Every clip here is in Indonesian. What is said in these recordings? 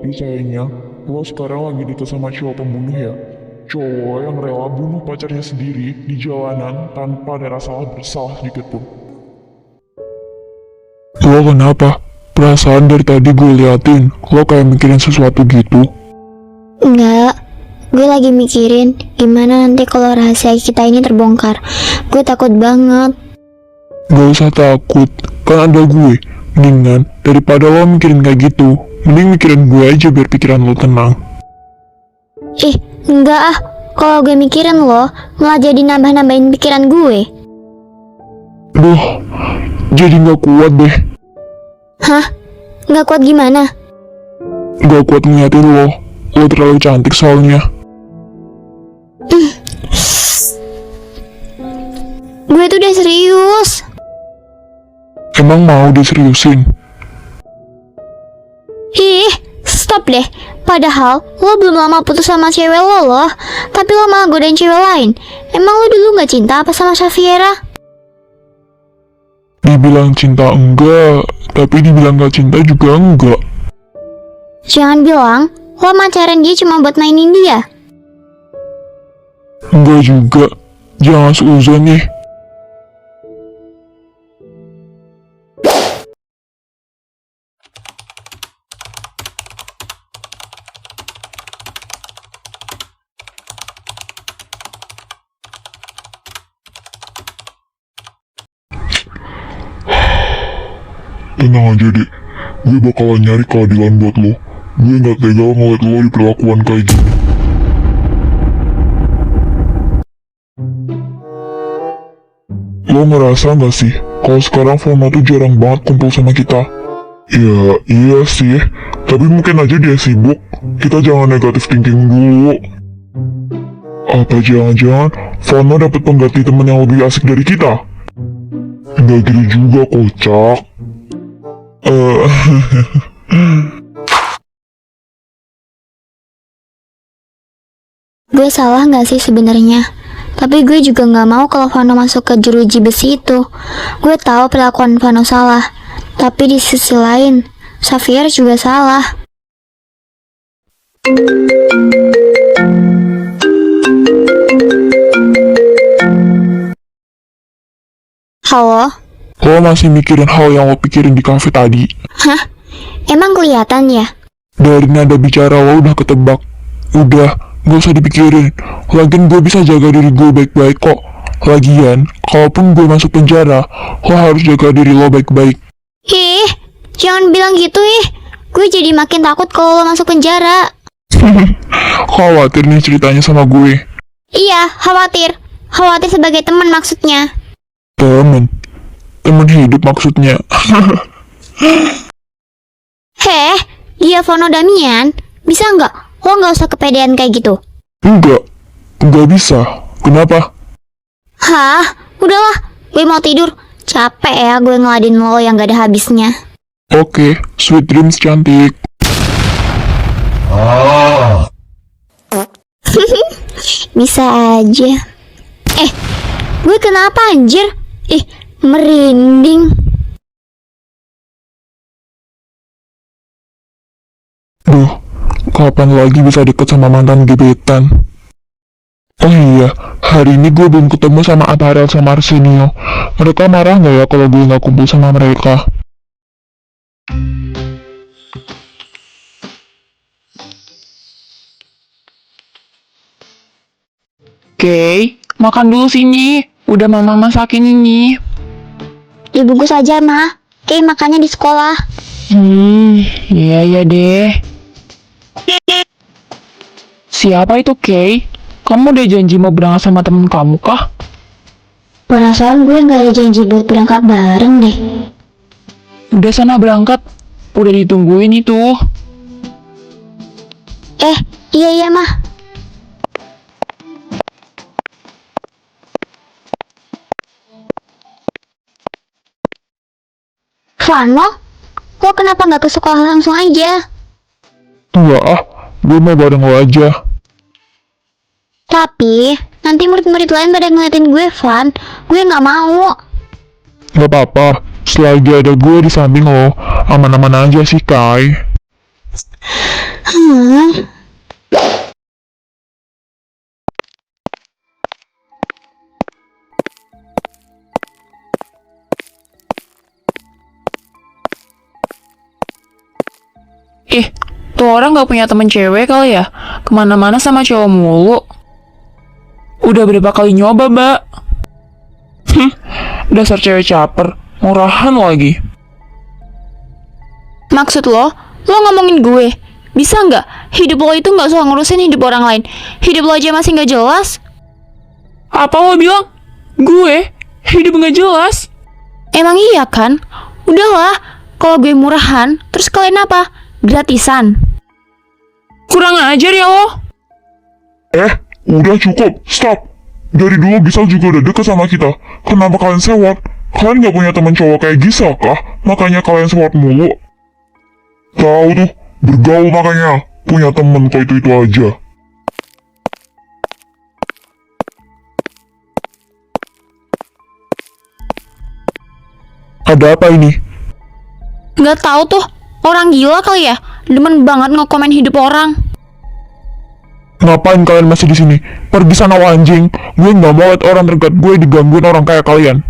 Tapi sayangnya, lo sekarang lagi deket sama cowok pembunuh ya. Cowok yang rela bunuh pacarnya sendiri di jalanan tanpa ada rasa bersalah sedikit pun. Lo kenapa? Perasaan dari tadi gue liatin, lo kayak mikirin sesuatu gitu. Enggak, gue lagi mikirin gimana nanti kalau rahasia kita ini terbongkar. Gue takut banget. Gak usah takut, kan ada gue. Mendingan, daripada lo mikirin kayak gitu, mending mikirin gue aja biar pikiran lo tenang. Ih, enggak ah. Kalau gue mikirin lo, malah jadi nambah-nambahin pikiran gue. Duh, jadi gak kuat deh. Hah? Nggak kuat gimana? Gak kuat ngeliatin lo. Lo terlalu cantik soalnya. Gue tuh udah serius. Emang mau diseriusin? Ih, stop deh. Padahal lo belum lama putus sama cewek lo loh. Tapi lo malah godain cewek lain. Emang lo dulu gak cinta apa sama Safiera? Dibilang cinta enggak, tapi dibilang gak cinta juga enggak. Jangan bilang lo pacaran dia cuma buat mainin dia. Enggak juga. Jangan seuzon nih. Tenang aja dek, gue bakalan nyari keadilan buat lo. Gue gak tega ngeliat lo diperlakuan kayak gini. Lo ngerasa gak sih, kalau sekarang Fauna tuh jarang banget kumpul sama kita? Ya, iya sih, tapi mungkin aja dia sibuk. Kita jangan negatif thinking dulu. Apa jangan-jangan Fauna dapat pengganti temen yang lebih asik dari kita? Gak gitu juga, kocak. Gue salah gak sih sebenarnya? Tapi gue juga gak mau kalau Vano masuk ke jeruji besi itu. Gue tahu perlakuan Vano salah. Tapi di sisi lain, Xavier juga salah. Halo? Lo masih mikirin hal yang lo pikirin di kafe tadi? Hah? Emang kelihatan ya? Dari nada bicara lo udah ketebak. Udah, gak usah dipikirin. Lagian gue bisa jaga diri gue baik-baik kok. Lagian, kalaupun gue masuk penjara, lo harus jaga diri lo baik-baik. Ih, jangan bilang gitu ih. Gue jadi makin takut kalau lo masuk penjara. Khawatir nih ceritanya sama gue. Iya, khawatir. Khawatir sebagai teman maksudnya. Temen hidup maksudnya. Heh, dia Vono Damian. Bisa nggak? Lo nggak usah kepedean kayak gitu. Enggak bisa. Kenapa? Hah? Udahlah, gue mau tidur. Capek ya gue ngeladin lo yang gak ada habisnya. Oke, sweet dreams cantik. Bisa aja. Gue kenapa anjir? Ih, merinding. Duh, kapan lagi bisa deket sama mantan gebetan? Oh iya, hari ini gue belum ketemu sama Aparel sama Arsenio. Mereka marah gak ya kalau gue gak kumpul sama mereka? Oke, makan dulu sini. Udah mama masakin ini. Dibungkus aja, Ma. Oke, makannya di sekolah. Iya deh. Siapa itu, Kay? Kamu udah janji mau berangkat sama temen kamu kah? Perasaan gue gak ada janji buat berangkat bareng deh. Udah sana berangkat. Udah ditungguin itu. Iya, Ma. Vano, lo kenapa gak ke sekolah langsung aja? Enggak ah, gue mau bareng lo aja. Tapi, nanti murid-murid lain pada ngeliatin gue, Van. Gue gak mau. Gak apa-apa, selagi ada gue di samping lo, aman-aman aja sih, Kai. Hmm. Ih, tuh orang gak punya temen cewek kali ya? Kemana-mana sama cowok mulu. Udah berapa kali nyoba, Mbak? Dasar cewek caper, murahan lagi. Maksud lo ngomongin gue? Bisa nggak? Hidup lo itu nggak usah ngurusin hidup orang lain. Hidup lo aja masih nggak jelas. Apa lo bilang? Gue? Hidup gak jelas? Emang iya kan? Udahlah, kalau gue murahan, terus kalian apa? Gratisan. Kurang ajar ya lo. Udah cukup, stop. Dari dulu Gisel juga udah deket sama kita. Kenapa kalian sewot? Kalian gak punya teman cowok kayak Gisel kah? Makanya kalian sewot mulu. Tahu tuh, bergaul makanya. Punya temen kok itu aja. Ada apa ini? Nggak tahu tuh, orang gila kali ya. Demen banget ngekomen hidup orang. Ngapain kalian masih di sini? Pergi sana anjing. Gue nggak mau lihat orang terdekat gue digangguin orang kayak kalian.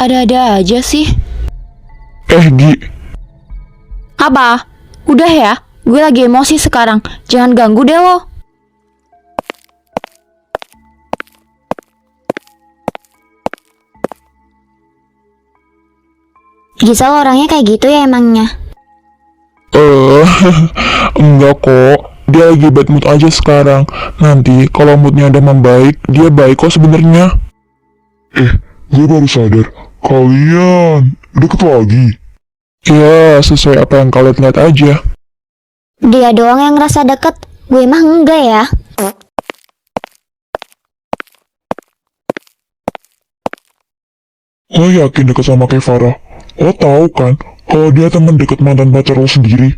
Ada-ada aja sih. Gi, Apa? Udah ya, gue lagi emosi sekarang. Jangan ganggu deh lo. Gisel orangnya kayak gitu ya emangnya? enggak kok. Dia lagi bad mood aja sekarang. Nanti kalau moodnya udah membaik, dia baik kok sebenarnya. Gue baru sadar. Kalian deket lagi. Ya, sesuai apa yang kalian lihat aja. Dia doang yang ngerasa deket. Gue mah enggak ya. Lo yakin deket sama kayak Farah? Lo tahu kan, kalau dia temen deket mantan pacar lo sendiri,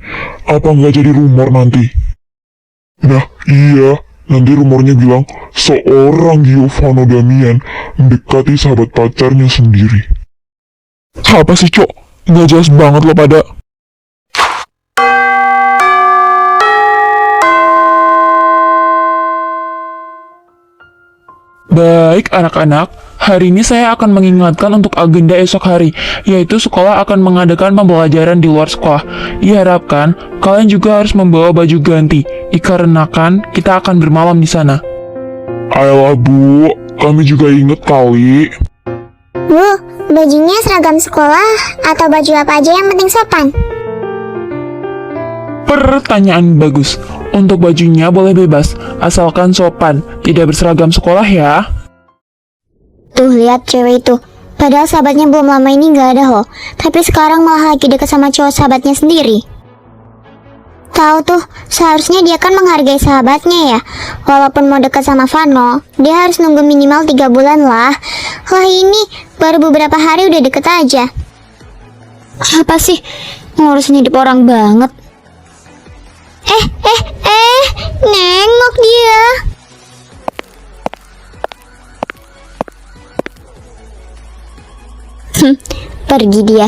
apa nggak jadi rumor nanti? Nah, iya. Nanti rumornya bilang, seorang Giovanni Damian mendekati sahabat pacarnya sendiri. Apa sih, Cok? Nggak jelas banget lo pada. Baik anak-anak, hari ini saya akan mengingatkan untuk agenda esok hari, yaitu sekolah akan mengadakan pembelajaran di luar sekolah. Diharapkan kalian juga harus membawa baju ganti, dikarenakan kita akan bermalam di sana. Ayolah Bu, kami juga inget kali. Bu, bajunya seragam sekolah atau baju apa aja yang penting sopan? Pertanyaan bagus. Untuk bajunya boleh bebas, asalkan sopan, tidak berseragam sekolah ya. Tuh, lihat cewek itu. Padahal sahabatnya belum lama ini nggak ada loh. Tapi sekarang malah lagi deket sama cowok sahabatnya sendiri. Tahu tuh, seharusnya dia kan menghargai sahabatnya ya. Walaupun mau deket sama Vano, dia harus nunggu minimal 3 bulan lah. Lah ini, baru beberapa hari udah deket aja. Apa sih? Ngurusin hidup orang banget. Nengok dia. Pergi dia.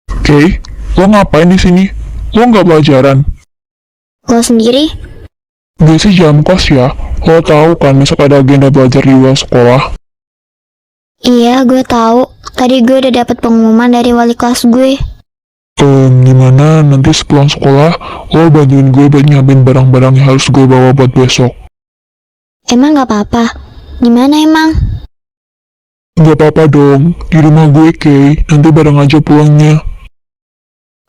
Oke, lo ngapain di sini? Lo nggak pelajaran? Lo sendiri? Gue sih jam kos ya. Lo tahu kan besok ada agenda belajar di luar sekolah. Iya, gue tahu. Tadi gue udah dapet pengumuman dari wali kelas gue. Gimana nanti sepulang sekolah, lo bantuin gue buat nyiapin barang-barang yang harus gue bawa buat besok. Emang gak apa-apa? Gimana emang? Gak apa-apa dong, di rumah gue Kay, nanti bareng aja pulangnya.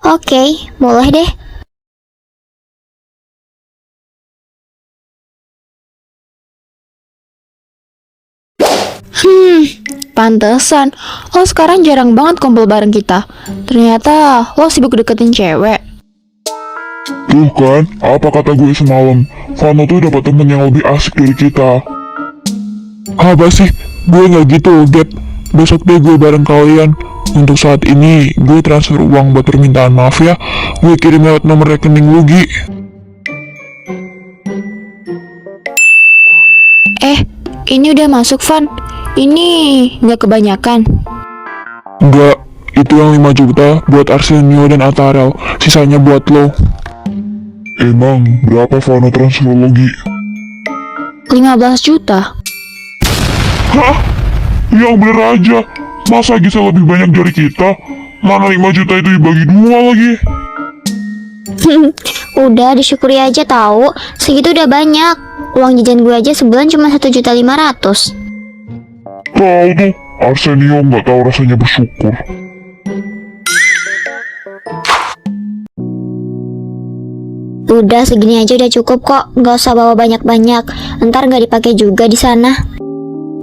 Oke, boleh deh. Pantesan. Lo sekarang jarang banget kumpul bareng kita. Ternyata lo sibuk deketin cewek. Tuh kan, apa kata gue semalam? Vano tuh dapat temen yang lebih asik dari kita. Apa sih? Gue nggak gitu, Gap. Besok deh gue bareng kalian. Untuk saat ini, gue transfer uang buat permintaan maaf ya. Gue kirim lewat nomor rekening lu, Gi. Ini udah masuk, Van. Ini nggak kebanyakan. Enggak, itu yang 5 juta buat Arsenio dan Atarel. Sisanya buat lo. Emang berapa Vano transfer lo, Gi? 15 juta. Hah? Yang bener aja. Masa bisa lebih banyak dari kita? Mana 5 juta itu dibagi 2 lagi? Udah disyukuri aja tahu. Segitu udah banyak. Uang jajan gue aja sebulan cuma 1.500.000. Tahu tuh, Arsenio nggak tahu rasanya bersyukur. Udah segini aja udah cukup kok. Nggak usah bawa banyak-banyak. Ntar nggak dipakai juga di sana.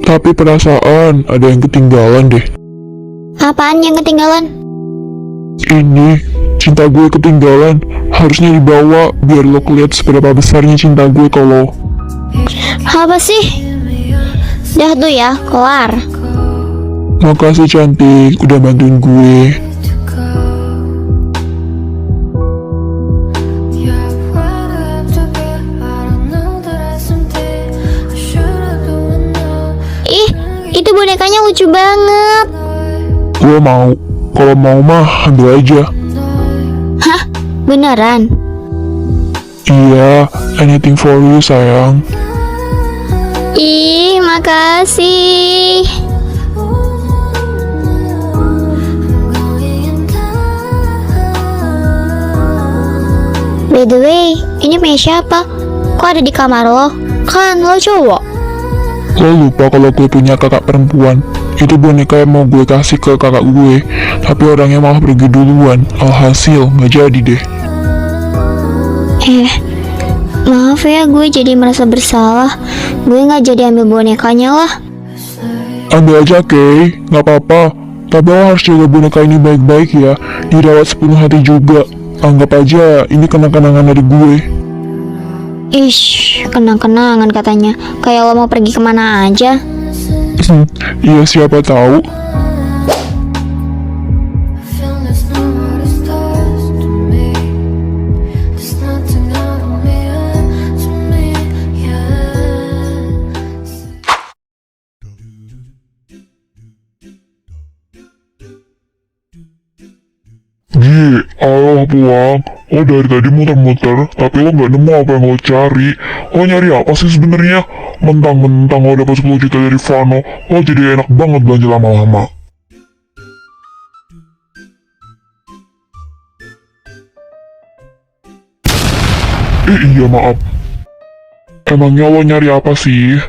Tapi perasaan ada yang ketinggalan deh. Apaan yang ketinggalan? Ini, cinta gue ketinggalan. Harusnya dibawa biar lo kelihatan seberapa besarnya cinta gue kalau. Apa sih? Dah tuh ya, kelar. Makasih cantik, udah bantuin gue. Ih, itu bonekanya lucu banget. Gue mau. Kalau mau mah ambil aja. Hah? Beneran? Iya, anything for you sayang. Ih, makasih. By the way, ini punya siapa? Kok ada di kamar lo? Kan lo cowok. Lo lupa kalau gue punya kakak perempuan. Itu boneka yang mau gue kasih ke kakak gue, tapi orangnya malah pergi duluan. Alhasil nggak jadi deh. Maaf ya, gue jadi merasa bersalah. Gue nggak jadi ambil bonekanya lah. Ambil aja, Kay, nggak apa-apa. Tapi lo harus jaga boneka ini baik-baik ya. Dirawat sepenuh hati juga. Anggap aja ini kenang-kenangan dari gue. Ish, kenang-kenangan katanya. Kayak lo mau pergi kemana aja. Iya, siapa tahu. Gi, ayo pulang. Oh dari tadi muter-muter, tapi lo nggak nemu apa yang lo cari. Lo nyari apa sih sebenarnya? Mentang-mentang lo dapat 10 juta dari Vano, lo jadi enak banget belanja lama-lama. Iya maaf. Emangnya lo nyari apa sih?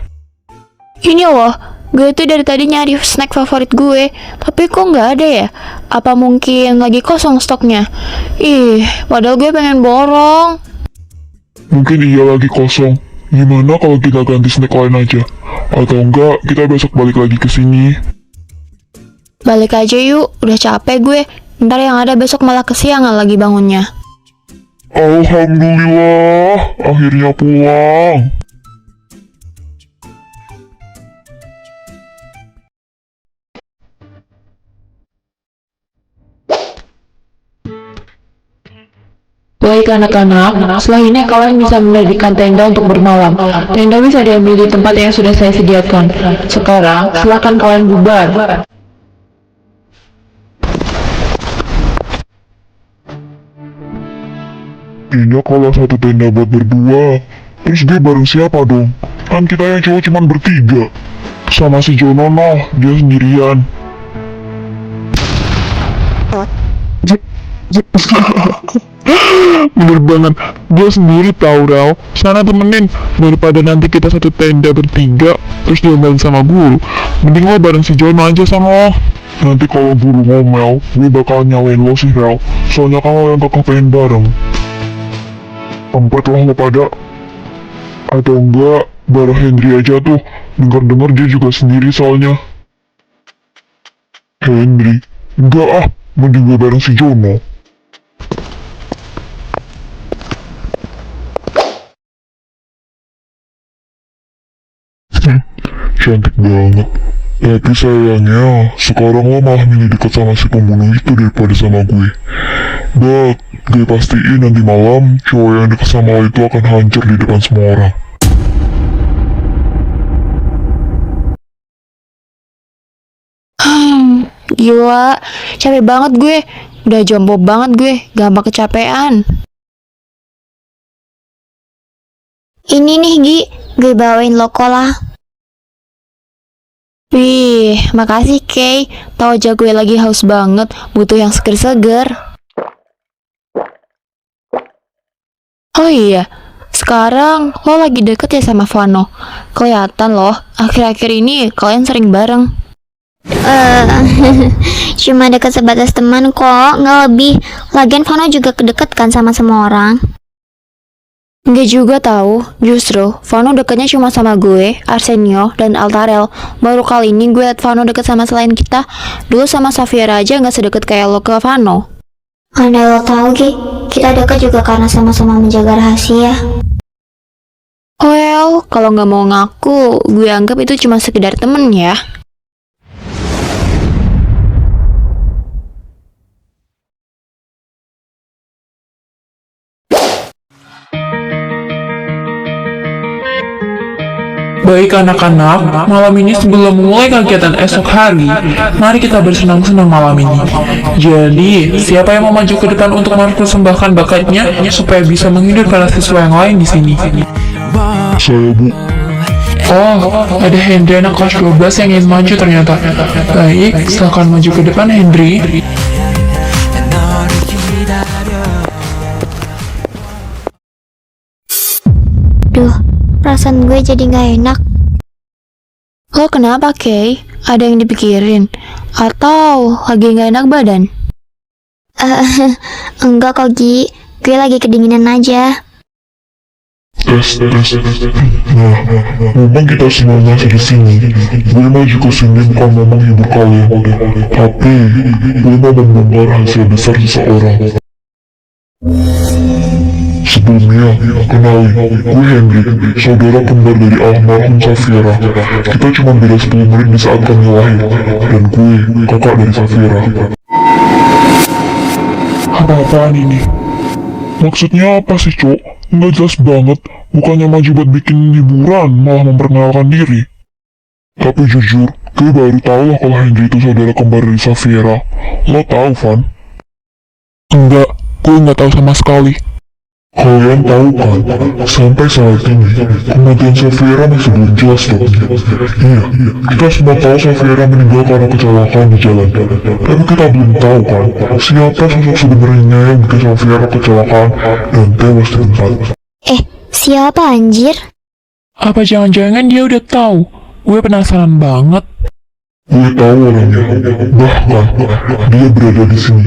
Ini loh, gue tuh dari tadi nyari snack favorit gue, tapi kok nggak ada ya? Apa mungkin lagi kosong stoknya? Ih, padahal gue pengen borong. Mungkin iya lagi kosong. Gimana kalau kita ganti snack lain aja? Atau enggak, kita besok balik lagi ke sini. Balik aja yuk, udah capek gue. Ntar yang ada besok malah kesiangan lagi bangunnya. Alhamdulillah, akhirnya pulang. Baik anak-anak, setelah ini kalian bisa mendirikan tenda untuk bermalam. Tenda bisa diambil di tempat yang sudah saya sediakan. Sekarang, silakan kalian bubar. Ini kalau satu tenda buat berdua. Terus dia bareng siapa dong? Kan kita yang cowok cuman bertiga. Sama si Jono noh, dia sendirian. Bener banget, gue sendiri tau Rao. Sana temenin, daripada nanti kita satu tenda bertiga terus diomelin sama guru. Mending lo bareng si Jono aja sama lo. Nanti kalau guru ngomel, gue bakal nyawain lo sih Rao. Soalnya kan lo yang kakak pengen bareng. Tempat lah lo pada. Atau enggak, bareng Henry aja tuh. Dengar-dengar dia juga sendiri soalnya. Henry? Enggak ah, mending gue bareng si Jono. Cantik banget. Tapi sayangnya, sekarang lo malah milih dekat sama si pembunuh itu daripada sama gue. But, gue pastiin nanti malam, cowok yang dekat sama lo itu akan hancur di depan semua orang. Gila, capek banget gue. Udah jompo banget gue, gampang kecapean. Ini nih Gi, gue bawain lo cola. Wih, makasih Kay. Tahu aja gue lagi haus banget, butuh yang seger-seger. Oh iya, sekarang lo lagi deket ya sama Vano. Kelihatan loh, akhir-akhir ini kalian sering bareng. Cuma dekat sebatas teman kok, nggak lebih. Lagian Vano juga kedeket kan sama semua orang. Nggak juga tahu, justru Vano deketnya cuma sama gue, Arsenio, dan Altarel. Baru kali ini gue liat Vano deket sama selain kita. Dulu sama Safiera aja nggak sedekat kayak lo ke Vano. Andai lo tahu Gi, kita dekat juga karena sama-sama menjaga rahasia. Well, kalau nggak mau ngaku, gue anggap itu cuma sekedar temen ya. Baik anak-anak, malam ini sebelum memulai kegiatan esok hari, mari kita bersenang-senang malam ini. Jadi, siapa yang mau maju ke depan untuk mempersembahkan bakatnya supaya bisa menghibur para siswa yang lain di sini? Saya, Bu. Oh, ada Hendry anak kelas 12 yang ingin maju ternyata. Baik, silakan maju ke depan Hendry. Duh, perasaan gue jadi nggak enak. Lo kenapa, Kay? Ada yang dipikirin? Atau lagi nggak enak badan? Enggak kok Gi, gue lagi kedinginan aja. Tes. Nah, memang kita semua masih di sini. Gue maju ke sini bukan mau menghibur kalian, tapi gue mau membongkar rahasia besar seseorang. Sebelumnya, kenalin, gue Hendry, saudara kembar dari almarhum Safiera. Kita cuma beda 10 menit di saat kami lahir, dan gue kakak dari Safiera. Apa-apaan ini? Maksudnya apa sih, Cok? Nggak jelas banget, bukannya maju buat bikin hiburan, malah memperkenalkan diri. Tapi jujur, gue baru tahu lah kalau Hendry itu saudara kembar dari Safiera. Lo tahu, Van? Enggak, gue nggak tahu sama sekali. Kalian tahu kan, sampai saat ini, kematian Safiera masih belum jelas dong. Iya, kita semua tahu Safiera meninggal karena kecelakaan di jalan. Tapi kita belum tahu kan, siapa sosok sebenarnya yang bikin Safiera kecelakaan dan tewas di tempat. Siapa anjir? Apa jangan-jangan dia udah tahu? Gue penasaran banget. Gue tahu orangnya, bahkan dia berada di sini,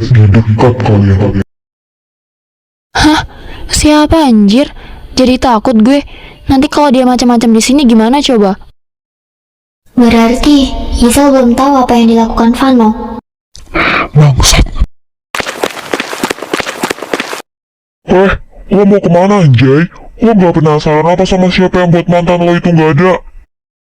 di dekat kalian. Hah? Siapa anjir? Jadi takut gue. Nanti kalau dia macam-macam di sini gimana coba? Berarti Gisel belum tahu apa yang dilakukan Vano. Bangsat. Lo mau kemana anjay? Lo gak penasaran apa sama siapa yang buat mantan lo itu gak ada?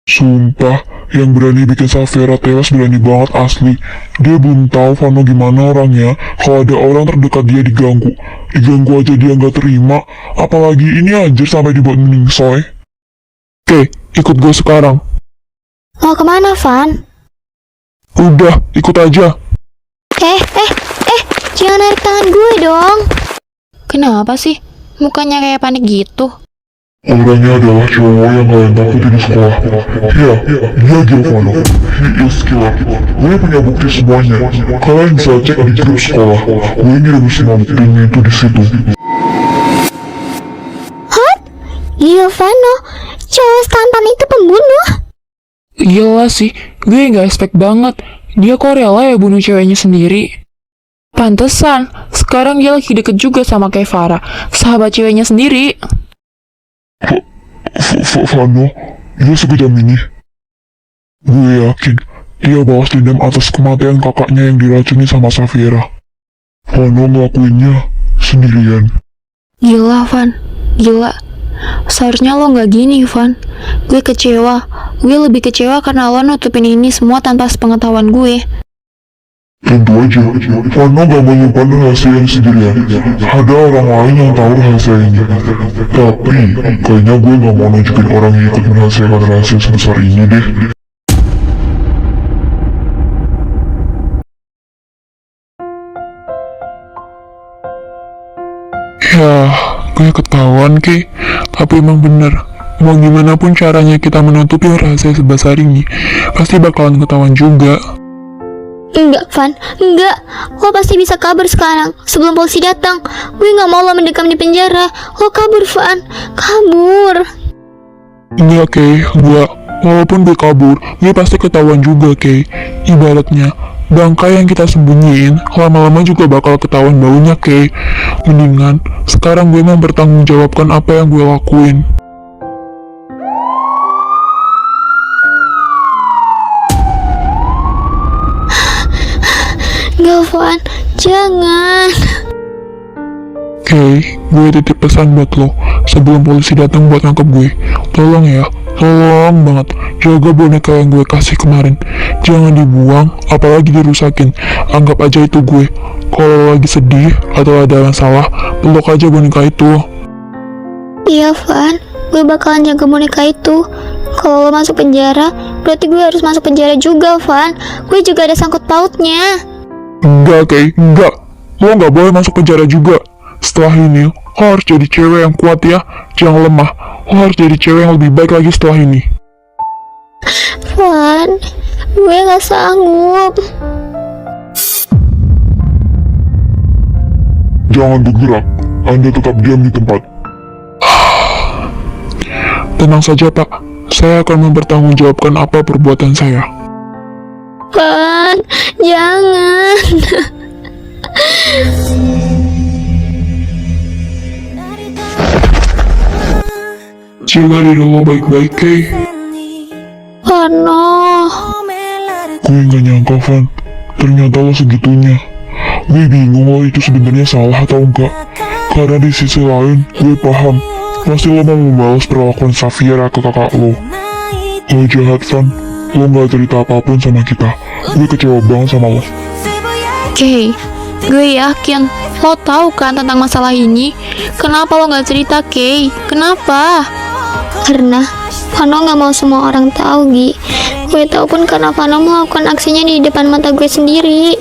Sumpah, yang berani bikin Safiera tewas berani banget asli. Dia belum tahu Vano gimana orangnya. Kalau ada orang terdekat dia diganggu aja dia nggak terima. Apalagi ini anjir sampai dibuat meningsoy. Oke, ikut gue sekarang. Mau kemana Van? Udah, ikut aja. Jangan narik tangan gue dong. Kenapa sih? Mukanya kayak panik gitu. Orangnya adalah cowok yang kalian takutin di sekolah. Ya, dia Giovanna. He is killer. Gue punya bukti semuanya. Kalian bisa cek di grup sekolah. Gue ngirim semua buktinya itu di situ. Giovanna, cowok tampan itu pembunuh. Gila sih, gue nggak expect banget. Dia kok rela ya bunuh ceweknya sendiri. Pantesan, sekarang dia lagi deket juga sama kayak Farah, sahabat ceweknya sendiri. Vano, dia sekejam ini. Gue yakin dia balas dendam atas kematian kakaknya yang diracuni sama Safiera. Vano ngelakuinnya sendirian. Gila, Van. Gila. Seharusnya lo nggak gini, Van. Gue kecewa. Gue lebih kecewa karena lo nutupin ini semua tanpa sepengetahuan gue. Tentu aja, Vano gak menyimpan rahasia ini sendirian. Ada orang lain yang tahu rahasia ini. Tapi, kayaknya gue gak mau nunjukin orang yang ikut merahasiakan rahasia sebesar ini deh. Ya, gue ketahuan Ki. Tapi emang bener, mau gimana pun caranya kita menutupi rahasia sebesar ini, pasti bakalan ketahuan juga. Enggak, Van, enggak. Lo pasti bisa kabur sekarang, sebelum polisi datang. Gue gak mau lo mendekam di penjara. Lo kabur, Van. Kabur. Enggak, Kay, enggak. Walaupun gue kabur, gue pasti ketahuan juga, Kay. Ibaratnya, bangkai yang kita sembunyiin, lama-lama juga bakal ketahuan baunya, Kay. Mendingan, sekarang gue mau bertanggungjawabkan apa yang gue lakuin. Enggak, Van. Jangan. Kay, gue titip pesan buat lo, sebelum polisi datang buat nangkep gue. Tolong ya, tolong banget, jaga boneka yang gue kasih kemarin. Jangan dibuang, apalagi dirusakin. Anggap aja itu gue. Kalau lagi sedih atau ada masalah, peluk aja boneka itu. Iya, Van. Gue bakalan jaga boneka itu. Kalau lo masuk penjara, berarti gue harus masuk penjara juga, Van. Gue juga ada sangkut pautnya. Enggak, Kay, enggak. Lo nggak boleh masuk penjara juga. Setelah ini, lo harus jadi cewek yang kuat ya. Jangan lemah. Lo harus jadi cewek yang lebih baik lagi setelah ini. Van, gue gak sanggup. Jangan bergerak, Anda tetap diam di tempat. Tenang saja, Pak. Saya akan mempertanggungjawabkan apa perbuatan saya. Van, jangan. Jaga diri lo baik-baik, Kay. Vano. Gue gak nyangka, Van. Ternyata lo segitunya. Gue bingung lo itu sebenarnya salah atau enggak. Karena di sisi lain, gue paham. Pasti lo mau membalas perlakuan Safira ke kakak lo. Lo jahat, Van. Lo gak cerita apapun sama kita. Gue kecewa banget sama lo. Kay, gue yakin lo tahu kan tentang masalah ini. Kenapa lo nggak cerita, Kay? Kenapa? Karena Vano gak mau semua orang tahu, Gi. Gue tahu pun karena Vano melakukan aksinya di depan mata gue sendiri.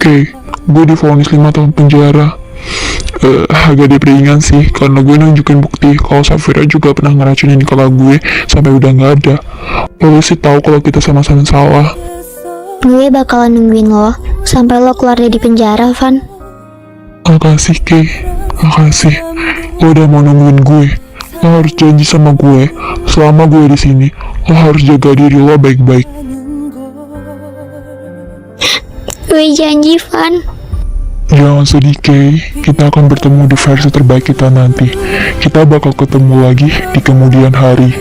Kay, gue divonis 5 tahun penjara. Agak diperingan sih, karena gue nunjukin bukti kalau Safira juga pernah ngeracunin kakak gue sampai udah nggak ada. Polisi tahu kalau kita sama-sama salah. Gue bakalan nungguin lo sampai lo keluar dari penjara, Van. Makasih, Kay. Makasih. Lo udah mau nungguin gue. Lo harus janji sama gue, selama gue di sini, lo harus jaga diri lo baik-baik. Gue janji, Van. Jangan sedih, Kay. Kita akan bertemu di versi terbaik kita nanti. Kita bakal ketemu lagi di kemudian hari.